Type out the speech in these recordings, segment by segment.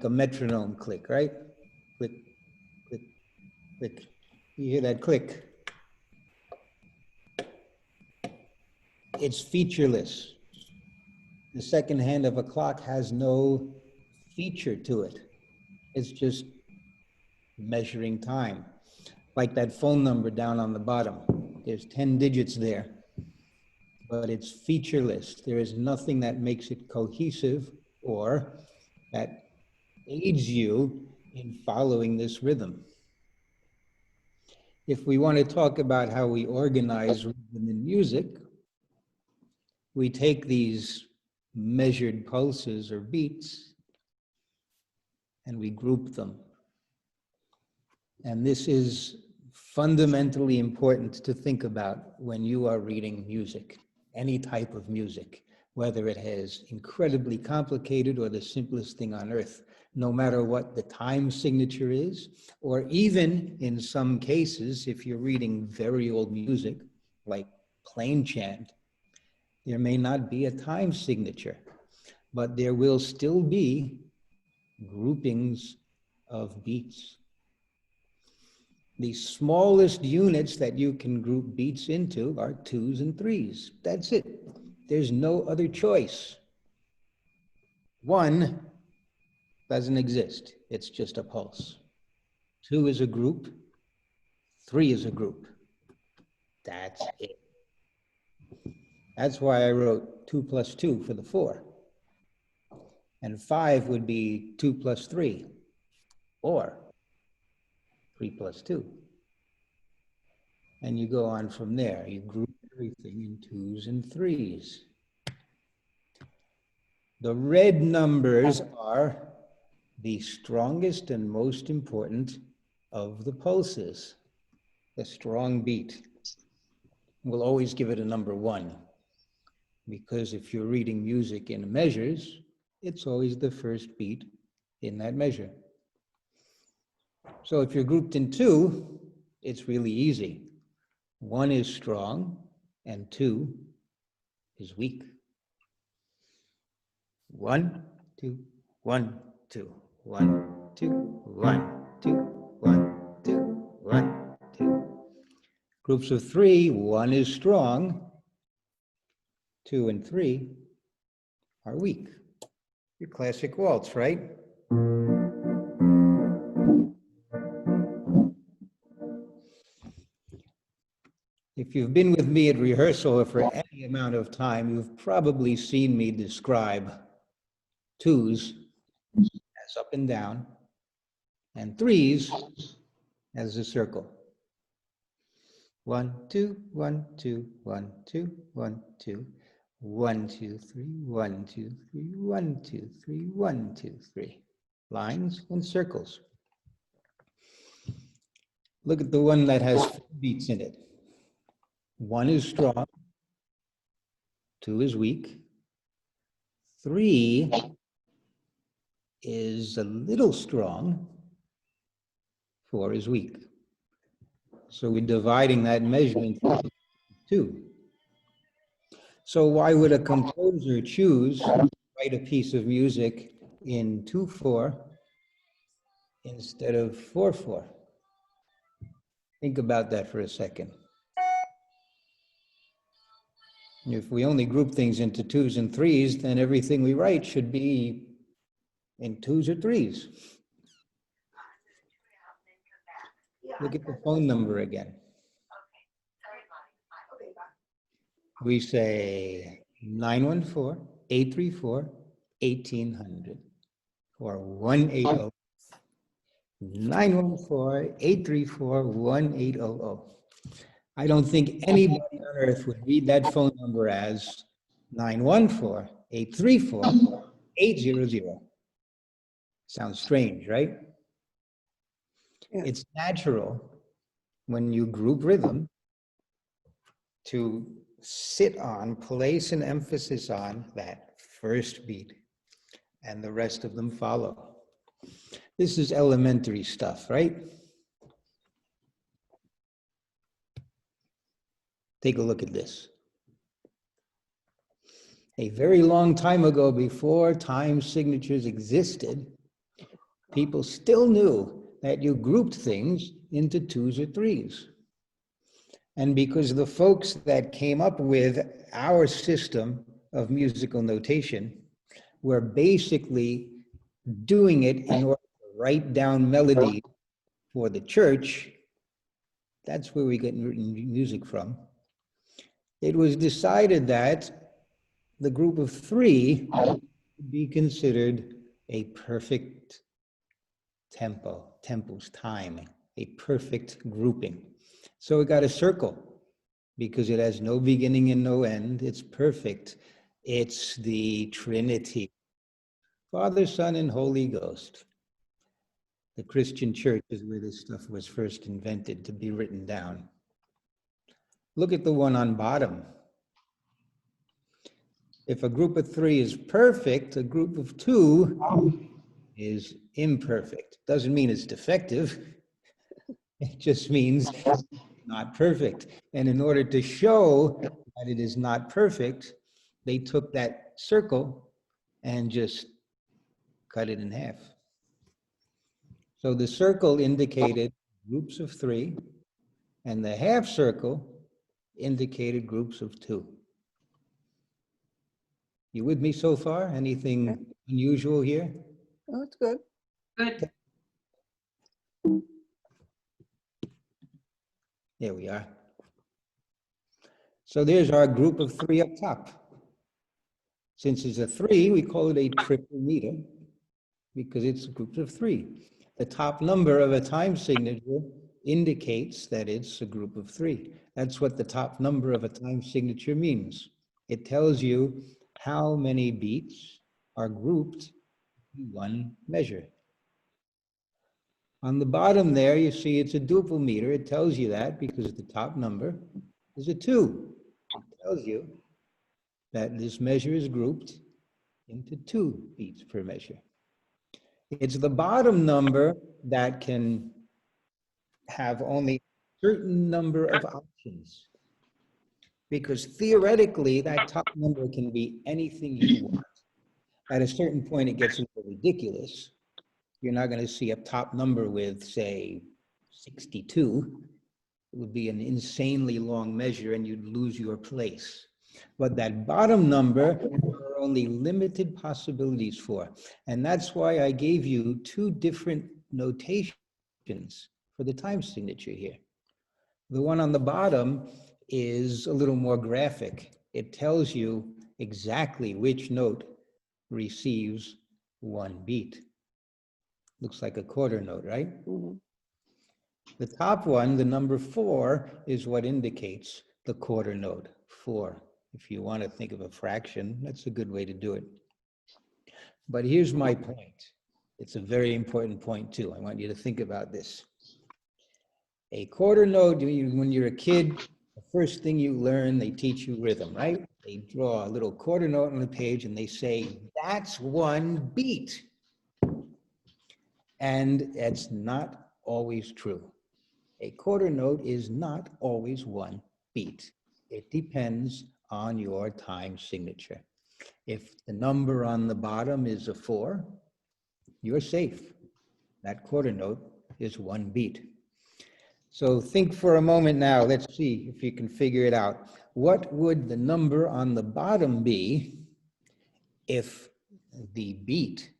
like a metronome click, right? Click, click, click. You hear that click? It's featureless. The second hand of a clock has no feature to it. It's just measuring time. Like that phone number down on the bottom. There's 10 digits there, but it's featureless. There is nothing that makes it cohesive or that aids you in following this rhythm. If we want to talk about how we organize rhythm in music, we take these measured pulses or beats and we group them. And this is fundamentally important to think about when you are reading music, any type of music, whether it is incredibly complicated or the simplest thing on earth, no matter what the time signature is, or even in some cases, if you're reading very old music, like plain chant, there may not be a time signature, but there will still be groupings of beats. The smallest units that you can group beats into are 2s and 3s. That's it. There's no other choice. 1 doesn't exist. It's just a pulse. 2 is a group. 3 is a group. That's it. That's why I wrote 2 plus 2 for the 4. And 5 would be 2 plus 3, or 3 plus 2. And you go on from there. You group everything in 2s and 3s. The red numbers are the strongest and most important of the pulses. The strong beat. We'll always give it a number 1, because if you're reading music in measures, it's always the first beat in that measure. So if you're grouped in 2, it's really easy. 1 is strong and 2 is weak. 1, 2, 1, 2, 1, 2, 1, 2, 1, 2, 1, 2. Groups of 3, 1 is strong, 2 and 3 are weak. Your classic waltz, right? If you've been with me at rehearsal for any amount of time, you've probably seen me describe 2s as up and down, and 3s as a circle. 1, 2, 1, 2, 1, 2, 1, 2, 1, 2, 3, 1, 2, 3, 1, 2, 3, 1, 2, 3. Lines and circles. Look at the one that has 4 beats in it. 1 is strong, 2 is weak, 3 is a little strong, 4 is weak. So we're dividing that measure into 2. So why would a composer choose to write a piece of music in 2/4 instead of 4/4? Think about that for a second. If we only group things into 2s and 3s, then everything we write should be in 2s or 3s. Look at the phone number again. We say 914-834-1800 or 180. 914-834-1800. I don't think anybody on earth would read that phone number as 914-834-800. Sounds strange, right? Yeah. It's natural when you group rhythm to sit on, place an emphasis on that first beat, and the rest of them follow. This is elementary stuff, right? Take a look at this. A very long time ago, before time signatures existed, people still knew that you grouped things into twos or threes. And because the folks that came up with our system of musical notation were basically doing it in order to write down melodies for the church, that's where we get music from. It was decided that the group of three would be considered a perfect tempo's time, a perfect grouping. So it got a circle because it has no beginning and no end. It's perfect. It's the Trinity, Father, Son, and Holy Ghost. The Christian church is where this stuff was first invented to be written down. Look at the one on bottom. If a group of three is perfect, a group of two is imperfect. Doesn't mean it's defective. It just means it's not perfect. And in order to show that it is not perfect, they took that circle and just cut it in half. So the circle indicated groups of three, and the half circle indicated groups of two. You with me so far? Anything unusual here? Oh, it's good. Good. There we are. So there's our group of three up top. Since it's a three, we call it a triple meter because it's a group of three. The top number of a time signature indicates that it's a group of three. That's what the top number of a time signature means. It tells you how many beats are grouped in one measure. On the bottom there, you see it's a duple meter. It tells you that because the top number is a 2. It tells you that this measure is grouped into 2 beats per measure. It's the bottom number that can have only a certain number of options, because theoretically that top number can be anything you want. At a certain point, it gets a little ridiculous. You're not going to see a top number with, say, 62. It would be an insanely long measure and you'd lose your place. But that bottom number, there are only limited possibilities for. And that's why I gave you 2 different notations for the time signature here. The one on the bottom is a little more graphic. It tells you exactly which note receives 1 beat. Looks like a quarter note, right? Mm-hmm. The top one, the number 4, is what indicates the quarter note, 4. If you want to think of a fraction, that's a good way to do it. But here's my point. It's a very important point too. I want you to think about this. A quarter note, when you're a kid, the first thing you learn, they teach you rhythm, right? They draw a little quarter note on the page and they say, that's 1 beat. And it's not always true. A quarter note is not always 1 beat. It depends on your time signature. If the number on the bottom is a 4, you're safe. That quarter note is 1 beat. So think for a moment now. Let's see if you can figure it out. What would the number on the bottom be if the beat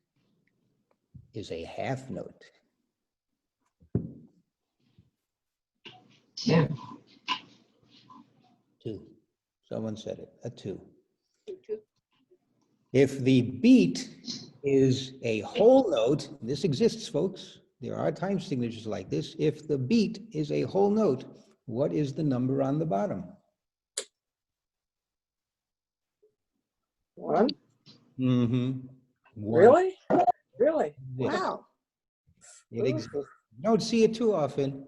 is a half note? 2. 2. Someone said it, a 2. 2. If the beat is a whole note, this exists, folks. There are time signatures like this. If the beat is a whole note, what is the number on the bottom? 1. Mm-hmm. 1. Really? Really? Yes. Wow. It exists. You don't see it too often,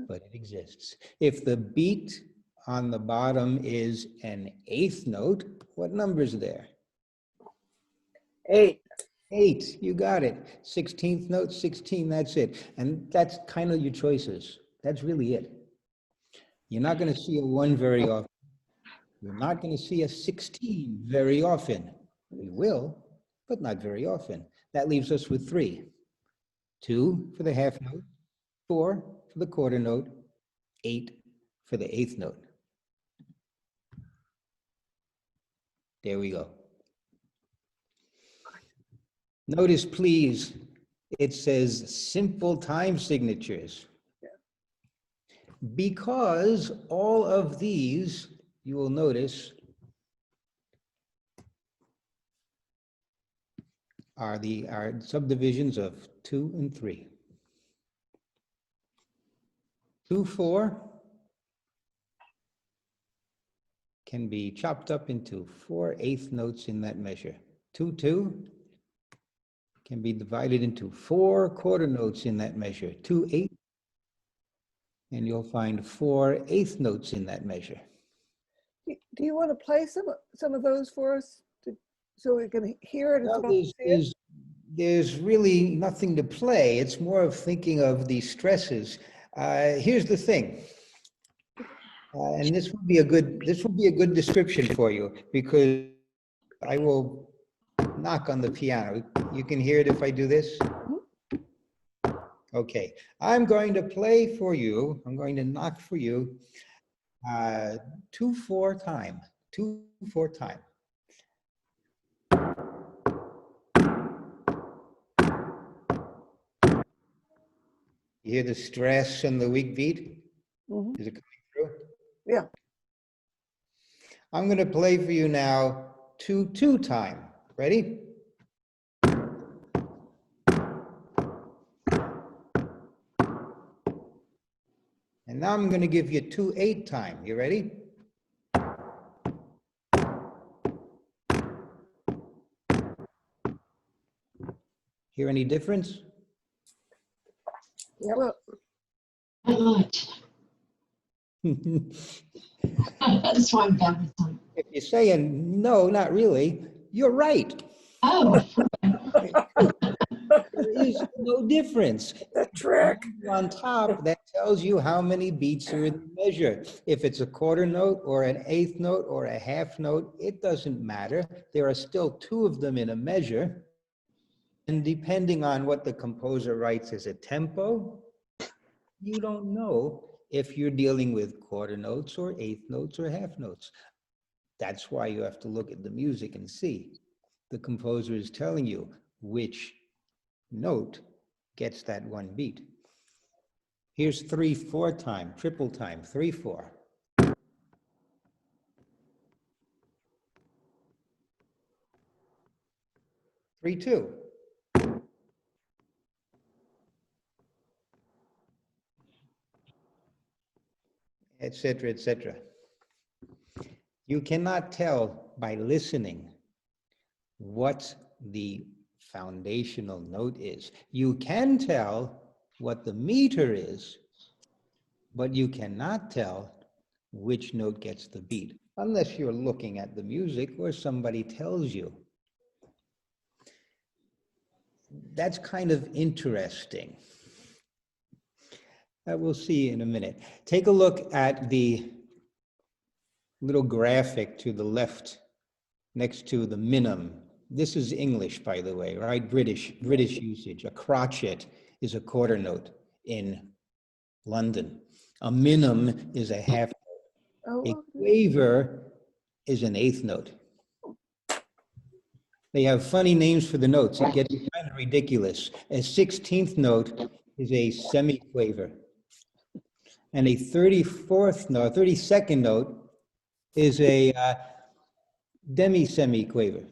but it exists. If the beat on the bottom is an 8th note, what number is there? 8. 8, you got it. 16th note, 16, that's it. And that's kind of your choices. That's really it. You're not going to see a 1 very often. You're not going to see a 16 very often. You will, but not very often. That leaves us with 3. 2 for the half note, 4 for the quarter note, 8 for the eighth note. There we go. Notice, please, it says simple time signatures. Because all of these, you will notice, are subdivisions of 2 and 3. 2/4 can be chopped up into 4 eighth notes in that measure. 2/2 can be divided into 4 quarter notes in that measure. 2/8, and you'll find 4 eighth notes in that measure. Do you want to play some of those for us so we can hear it? Well, there's really nothing to play. It's more of thinking of the stresses. Here's the thing, and this would be a good description for you, because I will knock on the piano. You can hear it if I do this. Okay, I'm going to play for you. I'm going to knock for you 2/4 time. 2/4 time. You hear the stress and the weak beat? Is it coming through? Yeah. I'm going to play for you now 2/2 time. Ready? And now I'm going to give you 2/8 time. You ready? Hear any difference? Yeah. Well, Not much. That's why I'm bad with time. If you're saying, no, not really, you're right. Oh, There is no difference. the trick. On top, that tells you how many beats are in the measure. If it's a quarter note or an eighth note or a half note, it doesn't matter. There are still 2 of them in a measure. And depending on what the composer writes as a tempo, you don't know if you're dealing with quarter notes or eighth notes or half notes. That's why you have to look at the music and see. The composer is telling you which note gets that one beat. Here's 3/4 time, triple time, 3/4. 3/2. Etc., etc. You cannot tell by listening what the foundational note is. You can tell what the meter is, but you cannot tell which note gets the beat, unless you're looking at the music or somebody tells you. That's kind of interesting. We'll see in a minute. Take a look at the little graphic to the left next to the minim. This is English, by the way, right? British usage. A crotchet is a quarter note in London. A minim is a half note. A quaver is an eighth note. They have funny names for the notes. It gets kind of ridiculous. A 16th note is a semiquaver. And a 34th note, 32nd note is a demi-semiquaver.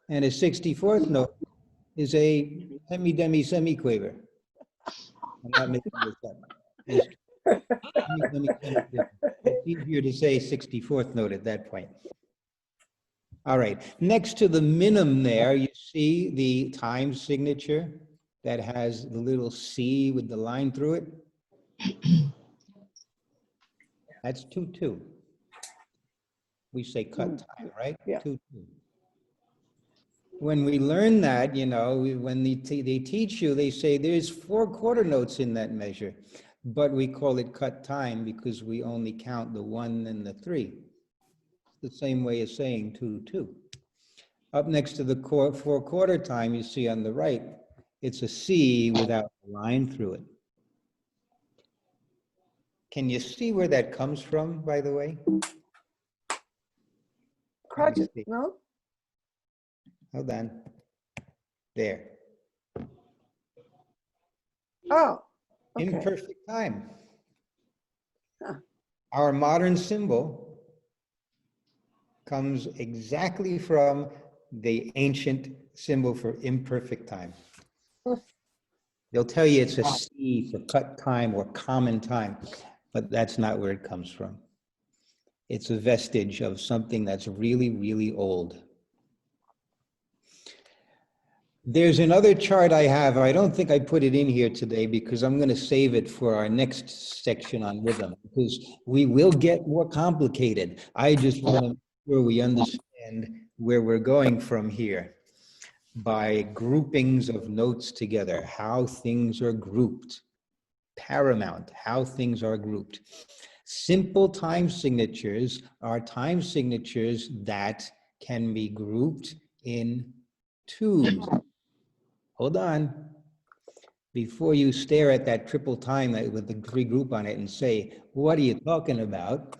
And a 64th note is a demi-semiquaver. I'm not making this up. It's easier to say 64th note at that point. All right, next to the minim there, you see the time signature that has the little C with the line through it. That's 2/2. We say cut time, right? Yeah. 2/2. When we learn that, you know, when they teach you, they say there's 4 quarter notes in that measure, but we call it cut time because we only count the 1 and the 3. The same way as saying 2/2. Up next to the 4 quarter time, you see on the right, It's a C without a line through it. Can you see where that comes from, by the way? Crotchet, no? Hold on. There. Oh, okay. Imperfect time. Huh. Our modern symbol comes exactly from the ancient symbol for imperfect time. They'll tell you it's a C for cut time or common time, but that's not where it comes from. It's a vestige of something that's really, really old. There's another chart I have. I don't think I put it in here today because I'm going to save it for our next section on rhythm, because we will get more complicated. I just want to make sure we understand where we're going from here by groupings of notes together, how things are grouped. Paramount, how things are grouped. Simple time signatures are time signatures that can be grouped in twos. Hold on. Before you stare at that triple time with the three group on it and say, what are you talking about?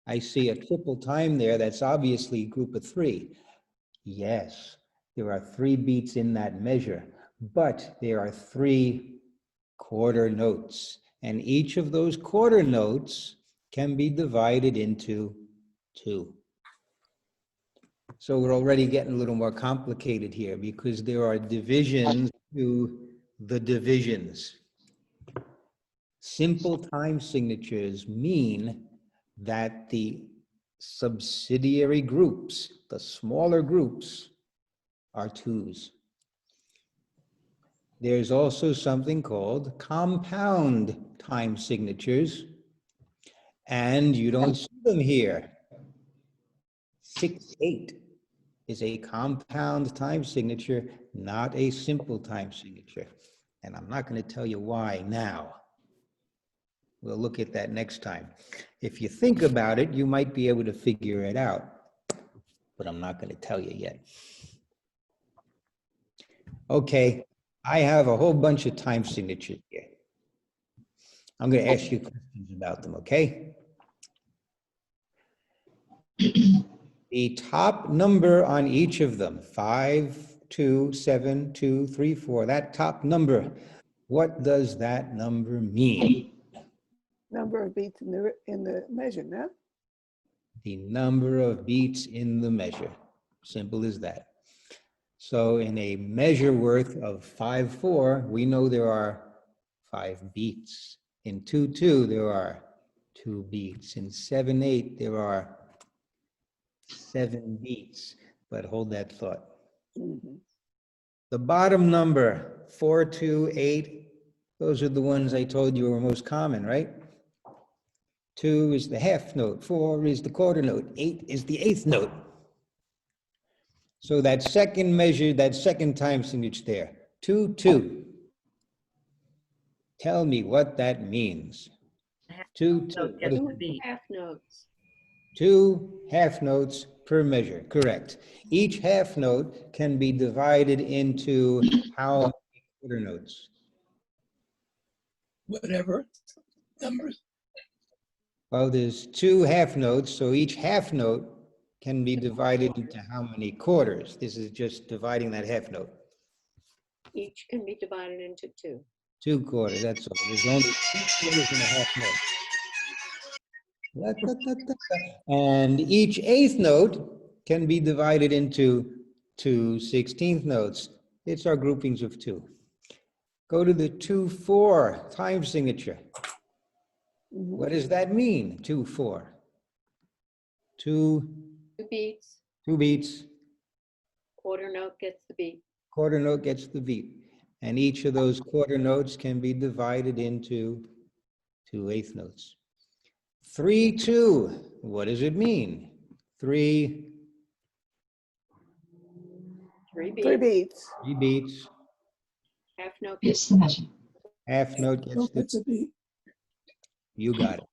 I see a triple time there that's obviously a group of three. Yes, there are 3 beats in that measure, but there are 3 quarter notes, and each of those quarter notes can be divided into 2. So we're already getting a little more complicated here because there are divisions to the divisions. Simple time signatures mean that the subsidiary groups, the smaller groups, are 2s. There's also something called compound time signatures, and you don't see them here. 6/8 is a compound time signature, not a simple time signature. And I'm not going to tell you why now. We'll look at that next time. If you think about it, you might be able to figure it out, but I'm not going to tell you yet. Okay, I have a whole bunch of time signatures here. I'm going to ask you questions about them, okay? The top number on each of them, 5, 2, 7, 2, 3, 4, that top number, what does that number mean? Number of beats in the measure, no? The number of beats in the measure. Simple as that. So in a measure worth of 5/4, we know there are 5 beats. In 2/2, there are 2 beats. In 7/8, there are 7 beats. But hold that thought. Mhm. The bottom number, 4, 2, 8, those are the ones I told you were most common, right? 2 is the half note, 4 is the quarter note, 8 is the eighth note. So that second measure, that second time signature there, 2, 2. Tell me what that means. 2, 2. What is it? Half notes. 2 half notes per measure, correct. Each half note can be divided into how many quarter notes? Whatever numbers. Well, there's 2 half notes, so each half note can be divided into how many quarters? This is just dividing that half note. Each can be divided into 2. 2 quarters, that's all. There's only 2 quarters and a half note. And each eighth note can be divided into 2 16th notes. It's our groupings of 2. Go to the 2/4 time signature. Mhm. What does that mean, 2/4? 2 2 beats, 2 beats, quarter note gets the beat. quarter note gets the beat. And each of those quarter notes can be divided into 2 eighth notes. 3/2, what does it mean? 3 3 3 beats, beats. 3 beats, half note It's gets the measure. half note gets the, It's a beat. you got it.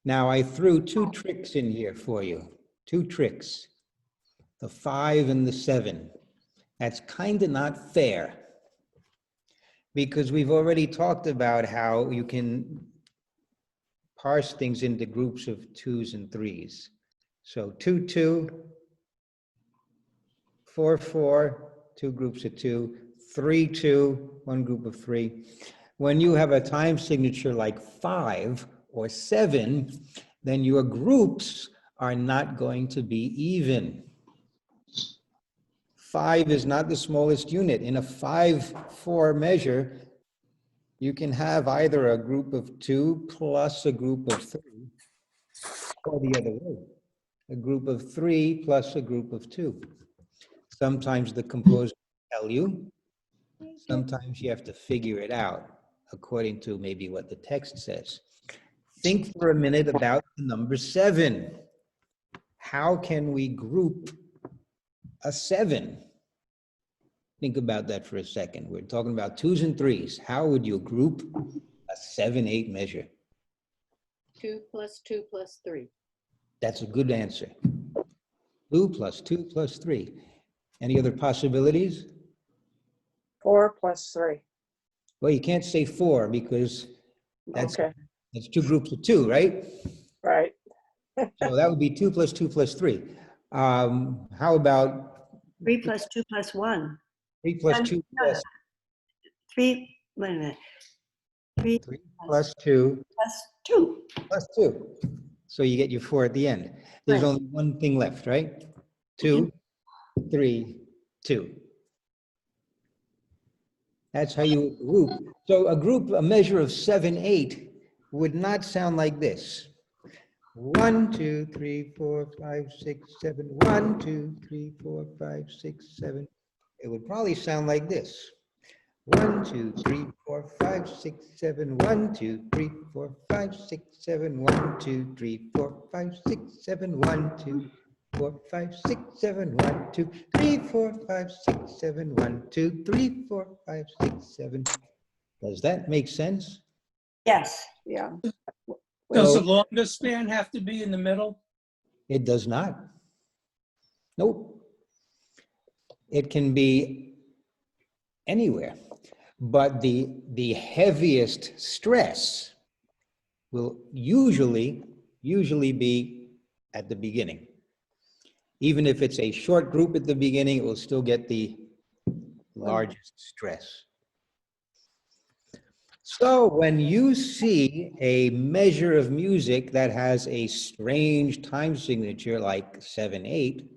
Now I threw 2 tricks in here for you, 2 tricks. The 5 and the 7. That's kind of not fair. because we've already talked about how you can parse things into groups of 2s and 3s. So 2, 2, 4, 4, 2 groups of 2, 3, 2, 1 group of 3. When you have a time signature like 5 or 7, then your groups are not going to be even. 5 is not the smallest unit. In a 5/4 measure, you can have either a group of 2 plus a group of 3, or the other way, a group of 3 plus a group of 2. Sometimes the composer will tell you, sometimes you have to figure it out according to maybe what the text says. Think for a minute about the number 7. How can we group a 7? Think about that for a second. We're talking about 2s and 3s. How would you group a 7/8 measure? 2 plus 2 plus 3. That's a good answer. 2 plus 2 plus 3. Any other possibilities? 4 plus 3. Well, you can't say 4 because that's 2 groups of 2, right? Right. So that would be 2 plus 2 plus 3. How about 3 plus 2 plus 1. 3 plus 2 plus 3, wait a minute. 3 3 plus 2 plus 2. plus 2? So you get your 4 at the end. There's Right. only one thing left, right? 2, 3, 2. That's how you group. So a measure of 7/8 would not sound like this. 1, 2, 3, 4, 5, 6, 7. 1, 2, 3, 4, 5, 6, 7. It would probably sound like this. 1, 2, 3, 4, 5, 6, 7. 1, 2, 3, 4, 5, 6, 7. 1, 2, 3, 4, 5, 6, 7. 1, 2, 4, 5, 6, 7. 1, 2, 3, 4, 5, 6, 7. 1, 2, 3, 4, 5, 6, 7. Does that make sense? Yes. Yeah. Does the So longest span have to be in the middle? it does not. Nope. It can be anywhere, but the heaviest stress will usually be at the beginning. Even if it's a short group at the beginning, it will still get the largest stress. So when you see a measure of music that has a strange time signature like 7/8,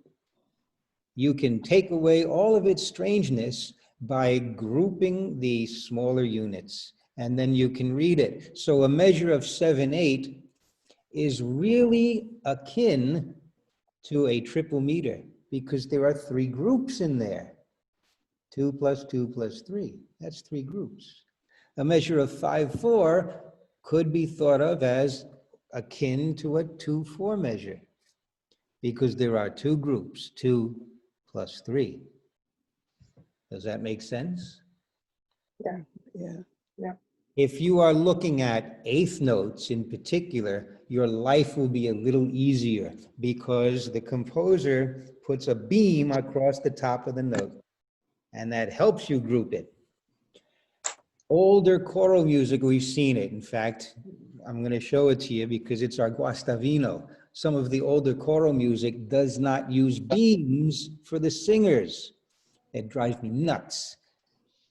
you can take away all of its strangeness by grouping the smaller units, and then you can read it. So a measure of 7/8 is really akin to a triple meter because there are 3 groups in there. 2 plus 2 plus 3, that's 3 groups. A measure of 5/4 could be thought of as akin to a 2/4 measure because there are 2 groups, 2 plus 3. Does that make sense? Yeah. If you are looking at eighth notes in particular, your life will be a little easier because the composer puts a beam across the top of the note, and that helps you group it. Older choral music, we've seen it. In fact, I'm going to show it to you because it's our guastavino. Some of the older choral music does not use beams for the singers. It drives me nuts.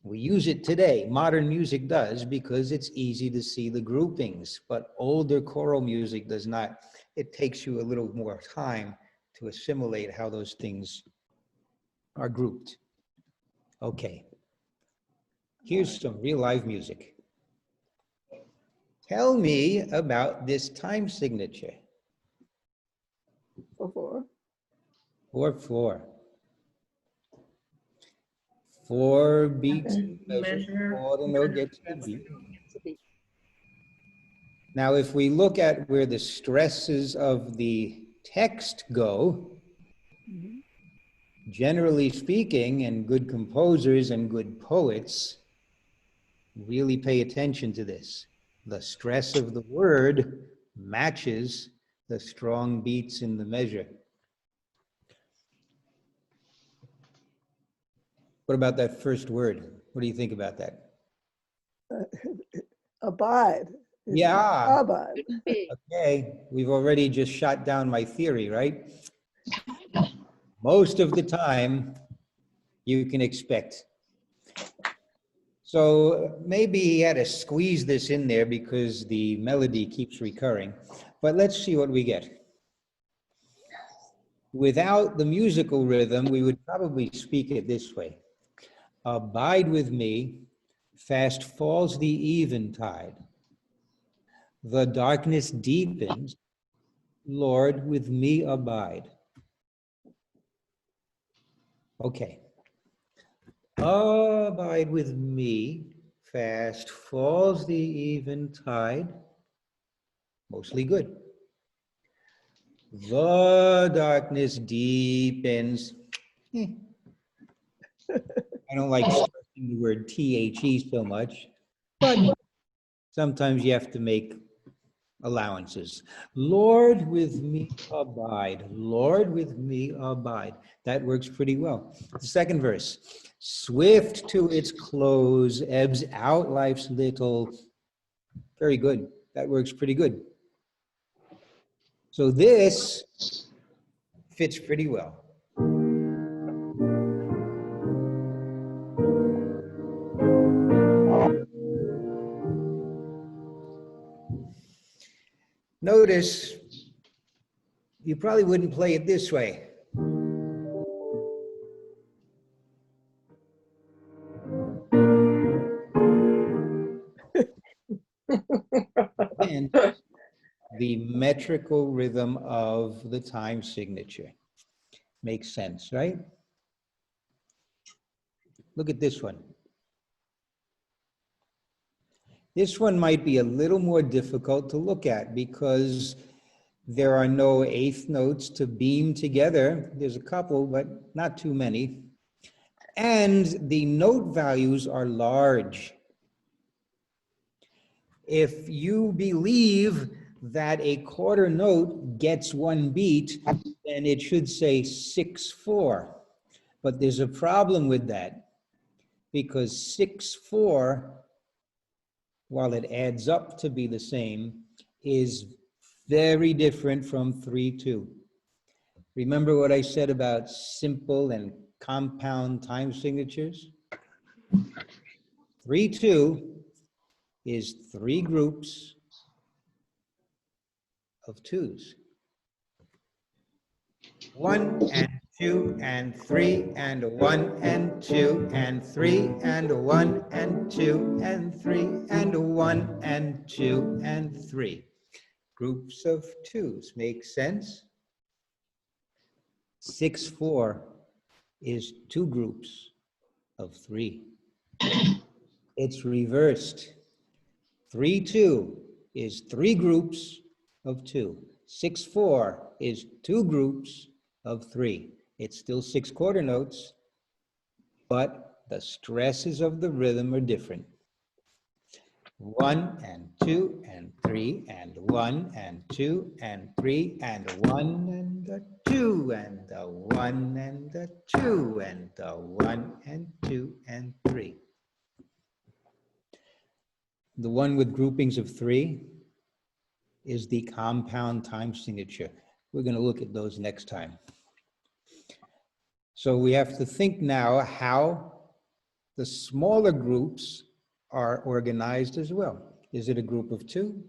We use it today. Modern music does because it's easy to see the groupings, but older choral music does not. It takes you a little more time to assimilate how those things are grouped. Okay. Here's some real live music. Tell me about this time signature. 4/4. 4/4. 4 beats in the measure, 4 the note gets the beat. Now, if we look at where the stresses of the text go, generally speaking, and good composers and good poets really pay attention to this. The stress of the word matches the strong beats in the measure. What about that first word? What do you think about that? Abide. is Yeah. Abide. Could be. Okay, we've already just shot down my theory, right? Most of the time, you can expect. So maybe he had to squeeze this in there because the melody keeps recurring. But let's see what we get. Without the musical rhythm, we would probably speak it this way. Abide with me, fast falls the eventide. The darkness deepens, Lord, with me abide. Okay. Abide with me, fast falls the eventide. Mostly good. The darkness deepens. I don't like stressing the word THE so much, but sometimes you have to make allowances. Lord, with me abide. Lord, with me abide. That works pretty well. The second verse. Swift to its close, ebbs out life's little. Very good. That works pretty good. So this fits pretty well. Notice, you probably wouldn't play it this way. And the metrical rhythm of the time signature. Makes sense, right? Look at this one. This one might be a little more difficult to look at because there are no eighth notes to beam together. There's a couple, but not too many. And the note values are large. If you believe that a quarter note gets one beat, then it should say 6/4. But there's a problem with that because 6/4, while it adds up to be the same, is very different from 3/2. Remember what I said about simple and compound time signatures? 3/2 is 3 groups of 2s. 1 and 2 and 3 and 1 and 2 and 3 and 1 and 2 and 3 and 1 and 2 and 3. Groups of 2s. Make sense? 6/4 is 2 groups of 3. It's reversed. 3/2 is 3 groups of 2. 6/4 is 2 groups of 3. It's still 6 quarter notes, but the stresses of the rhythm are different. 1 and 2 and 3 and 1 and 2 and 3 and 1 and a 2 and a 1 and a 2 and a 1 and 2 and 3. The one with groupings of 3 is the compound time signature. We're going to look at those next time. So we have to think now how the smaller groups are organized as well. Is it a group of 2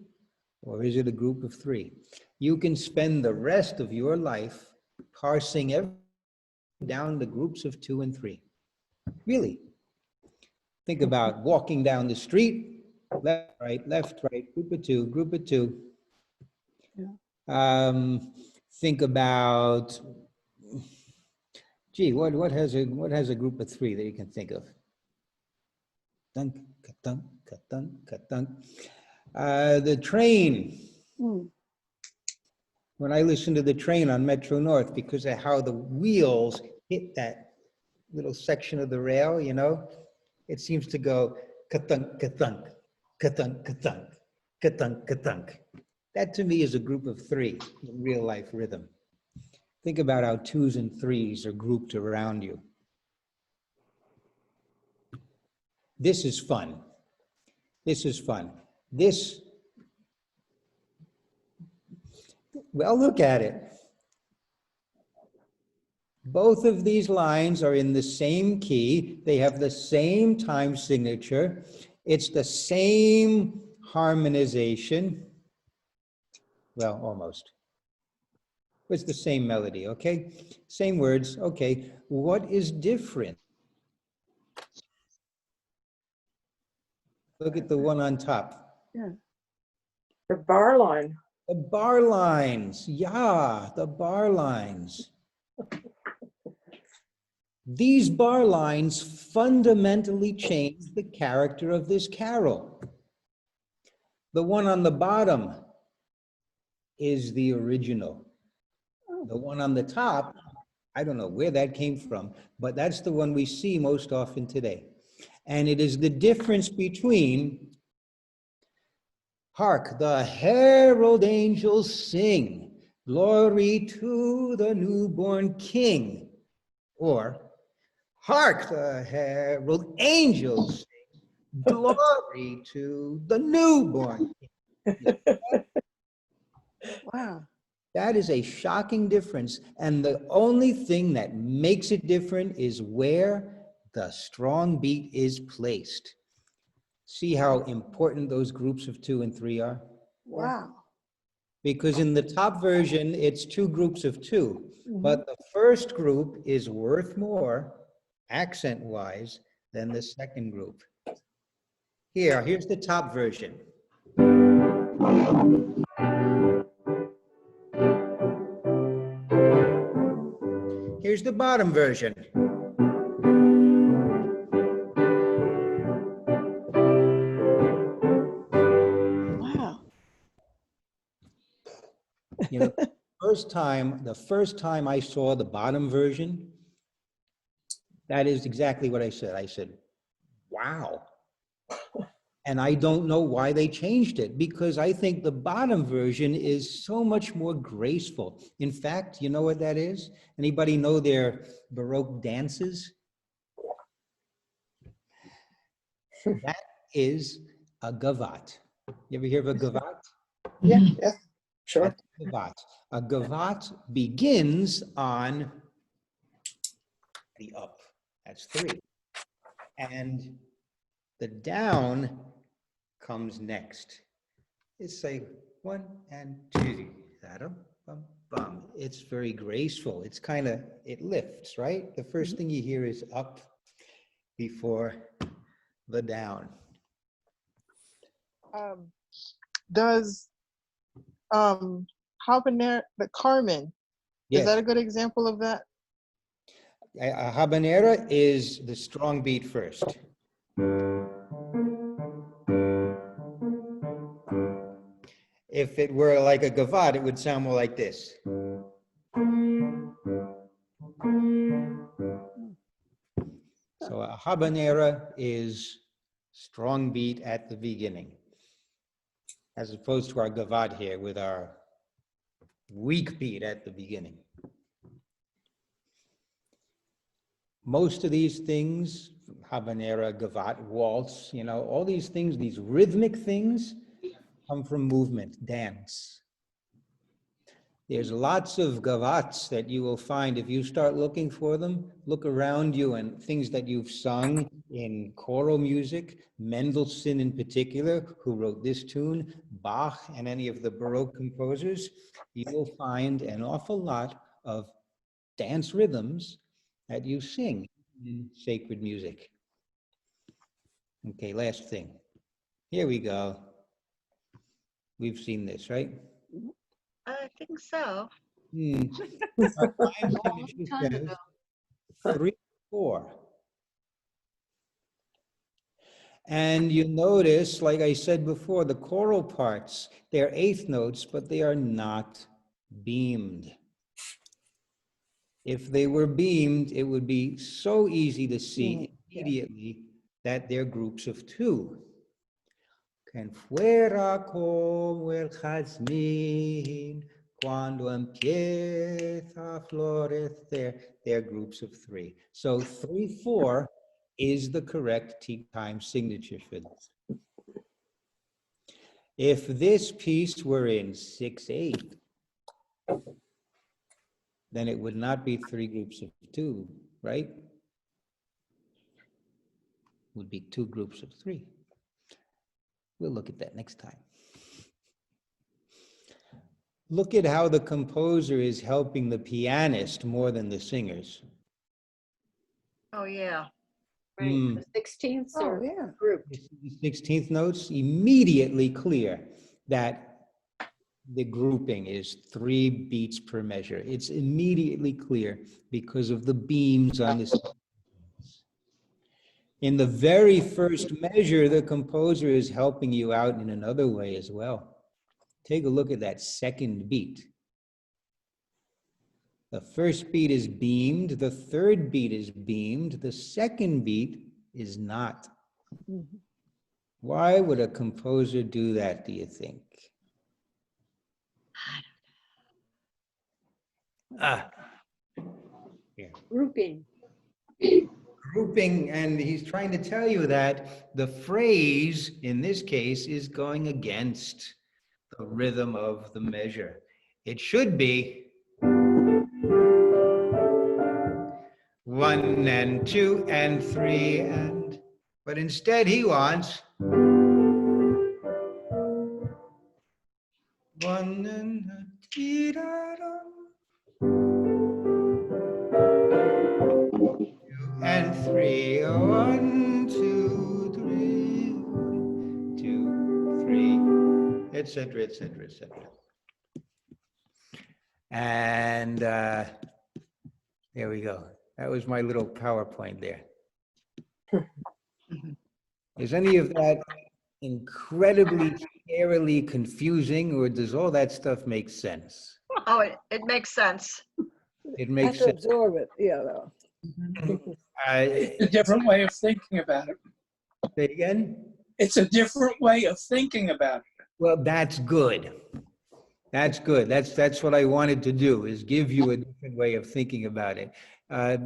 or is it a group of 3? You can spend the rest of your life parsing everything down to groups of 2 and 3. Really. Think about walking down the street, left, right, group of 2, group of 2. Yeah. Think about, gee, what has a group of 3 that you can think of? Dunk, ka-dunk, ka-dunk, ka-dunk. The train. When I listen to the train on Metro North, because of how the wheels hit that little section of the rail, you know, it seems to go ka-thunk, ka-thunk, ka-thunk, ka-thunk, ka-thunk, ka-thunk. That to me is a group of 3 in real life rhythm. Think about how 2s and 3s are grouped around you. This is fun. This is fun. Well, look at it. Both of these lines are in the same key. They have the same time signature. It's the same harmonization. Well, almost. It's the same melody, okay? Same words, okay. What is different? Look at the one on top. Yeah. The bar line. The bar lines, yeah, the bar lines. These bar lines fundamentally change the character of this carol. The one on the bottom is the original. The one on the top, I don't know where that came from, but that's the one we see most often today. And it is the difference between, hark, the herald angels sing, glory to the newborn king, or hark, the herald angels sing, glory to the newborn king. Wow. That is a shocking difference. And the only thing that makes it different is where the strong beat is placed. See how important those groups of 2 and 3 are? Wow. Because in the top version, it's 2 groups of 2, Mhm. but the first group is worth more, accent-wise, than the second group. Here's the top version. Here's the bottom version. Wow. You know, the first time I saw the bottom version, that is exactly what I said. I said, wow. And I don't know why they changed it, because I think the bottom version is so much more graceful. In fact, you know what that is? Anybody know their Baroque dances? That is a gavotte. You ever hear of a gavotte? Yeah, yeah, sure. That's a gavotte. A gavotte begins on the up. That's 3. And the down comes next. It's like 1 and 2. Bum, bum. It's very graceful. It's kind of, it lifts, right? The first thing you hear is up before the down. Does habanero, the Carmen, is Yes, that a good example of that? a habanera is the strong beat first. If it were like a gavotte, it would sound more like this. So a habanera is strong beat at the beginning, as opposed to our gavotte here with our weak beat at the beginning. Most of these things, habanera, gavotte, waltz, you know, all these things, these rhythmic things come from movement, dance. There's lots of gavottes that you will find if you start looking for them. Look around you and things that you've sung in choral music, Mendelssohn in particular, who wrote this tune, Bach, and any of the Baroque composers. You will find an awful lot of dance rhythms that you sing in sacred music. Okay, last thing. Here we go. We've seen this, right? I think so. Our time Long signature time says ago. 3, 4. And you notice, like I said before, the choral parts, they're 8th notes, but they are not beamed. If they were beamed, it would be so easy to see immediately that they're groups of 2. Can fuera como el jazmín cuando empieza a florecer. They're groups of 3. So 3, 4 is the correct time signature for this. If this piece were in 6/8, then it would not be 3 groups of 2, right? It would be 2 groups of 3. We'll look at that next time. Look at how the composer is helping the pianist more than the singers. Oh, yeah. Right, Mm. the 16ths Oh, are yeah. grouped. The 16th notes, immediately clear that the grouping is 3 beats per measure. It's immediately clear because of the beams on this. In the very first measure, the composer is helping you out in another way as well. Take a look at that second beat. The first beat is beamed, the third beat is beamed, the second beat is not. Mhm. Why would a composer do that, do you think? Here. Grouping. Grouping, and he's trying to tell you that the phrase, in this case, is going against the rhythm of the measure. It should be 1 and 2 and 3 and, but instead he wants 1 and 2 and 3, 1, 2, 3, 1, 2, 3, etc., etc., etc. And there we go. That was my little PowerPoint there. Is any of that incredibly, scarily confusing, or does all that stuff make sense? Oh, it makes sense. It I have makes to sense. absorb it, yeah, though. It's a different way of thinking about it. Say it again? It's a different way of thinking about it. Well, that's good. That's good. That's what I wanted to do, is give you a different way of thinking about it.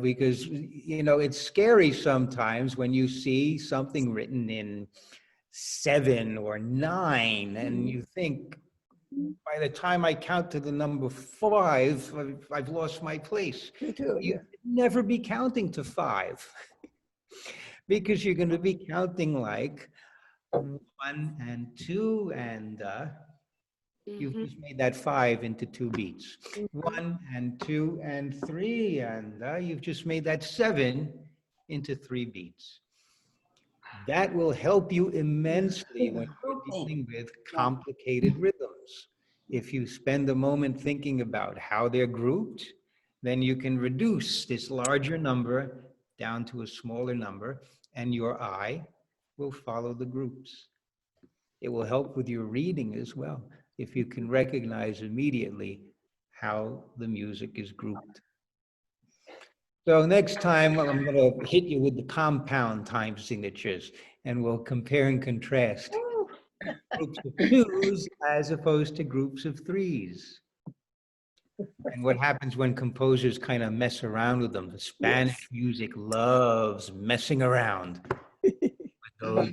Because, you know, it's scary sometimes when you see something written in 7 or 9, and you think, by the time I count to the number 5, I've lost my place. Me too, You yeah. never be counting to 5, because you're going to be counting like 1 and 2, and you've just made that 5 into 2 beats. 1 and 2 and 3, and you've just made that 7 into 3 beats. That will help you immensely when you're dealing with complicated rhythms. If you spend a moment thinking about how they're grouped, then you can reduce this larger number down to a smaller number, and your eye will follow the groups. It will help with your reading as well, if you can recognize immediately how the music is grouped. So next time, I'm going to hit you with the compound time signatures, and we'll compare and contrast groups of 2s as opposed to groups of 3s. And what happens when composers kind of mess around with them. The Spanish music loves messing around with those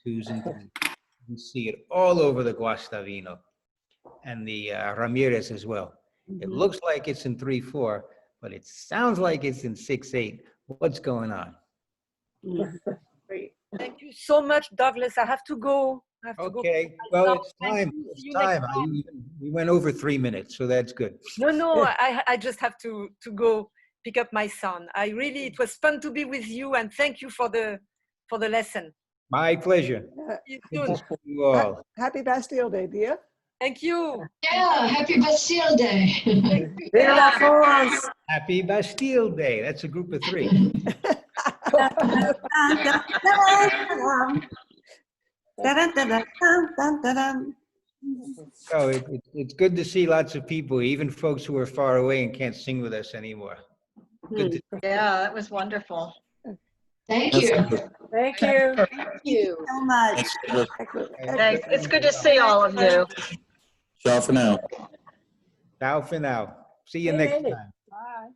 2s and 3s. You see it all over the Guastavino and the Ramirez as well. It looks like it's in 3/4, but it sounds like it's in 6/8. What's going on? Great. Thank you so much, Douglas. I have to go. I have to go. Okay, well, it's Thank time. you. It's See you next time. We went over 3 minutes, so that's good. No, I just have to go pick up my son. It was fun to be with you, and thank you for the lesson. My pleasure. See you Good soon. to see you all. Happy Bastille Day, dear. Thank you. Yeah, happy Bastille Day. Vive la France. Happy Bastille Day. That's a group of 3. So it's good to see lots of people, even folks who are far away and can't sing with us anymore. Good to Yeah, that was wonderful. Thank you. Thank you. Thank you. So much. Excellent. Thanks. It's good to see all of you. Ciao for now. Ciao for now. See you next time. Bye.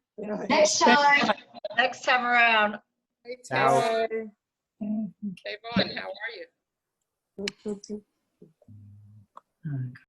Next time. Next time around. Ciao. Hey, Vaughn, how are you? Okay.